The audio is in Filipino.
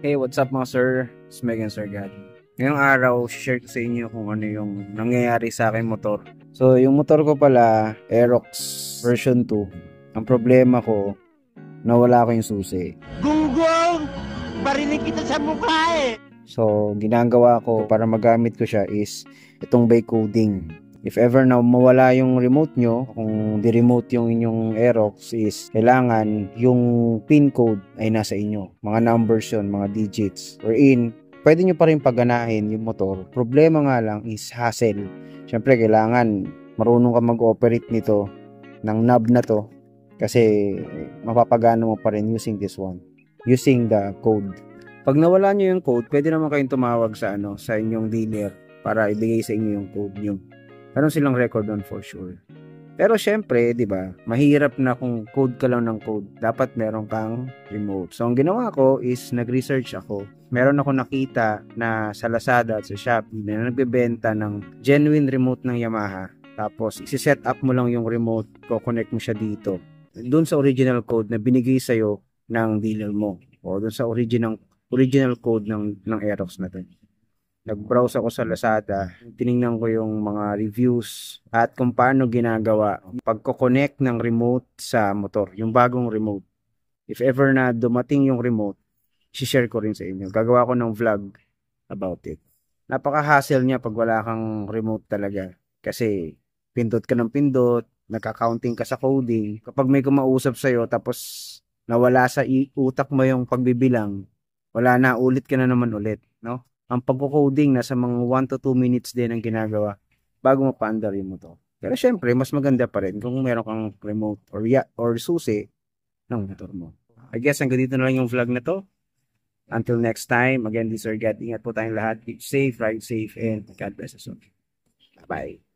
Hey, what's up mga sir? It's Megan Sir God. Ngayong araw, share ko sa inyo kung ano yung nangyayari sa aking motor. So, yung motor ko pala, Aerox version 2. Ang problema ko, nawala ko yung susi. Gunggong! Barinig kita sa mukha eh! So, ginagawa ko para magamit ko siya is itong by coding. If ever na mawala yung remote nyo, kung di-remote yung inyong Aerox is kailangan yung pin code ay nasa inyo. Mga numbers yun, mga digits. Wherein, pwede nyo pa rin paganahin yung motor. Problema nga lang is hassle. Siyempre, kailangan marunong ka mag-operate nito ng knob na to kasi mapapagana mo pa rin using this one. Using the code. Pag nawala nyo yung code, pwede naman kayong tumawag sa inyong dealer para ibigay sa inyo yung code nyo. Meron silang record on for sure. Pero syempre, 'di ba? Mahirap na kung code ka lang ng code. Dapat meron kang remote. So ang ginawa ko is nag-research ako. Meron ako nakita na sa Lazada at sa Shopee na nagbebenta ng genuine remote ng Yamaha. Tapos isi-set up mo lang yung remote, ko-connect mo siya dito. Doon sa original code na binigay sa iyo ng dealer mo o doon sa original code ng Aerox na 'to. Nag-browse ako sa Lazada, tiningnan ko yung mga reviews at kung paano ginagawa pagko-connect ng remote sa motor, yung bagong remote. If ever na dumating yung remote, share ko rin sa inyo. Gagawa ko ng vlog about it. Napaka-hassle niya pag wala kang remote talaga kasi pindot ka ng pindot, nagka-counting ka sa coding. Kapag may kumausap sa'yo tapos nawala sa utak mo yung pagbibilang, wala na, ulit ka na naman ulit, no? Ang pagko-coding nasa mga 1 to 2 minutes din ang ginagawa bago mapaandar mo to. Pero syempre, mas maganda pa rin kung meron kang remote or susi ng motor mo. I guess hanggang dito na lang yung vlog na to. Until next time, again, this is Sir God. Ingat po tayong lahat. Keep safe, ride safe, and God bless us all. Bye-bye.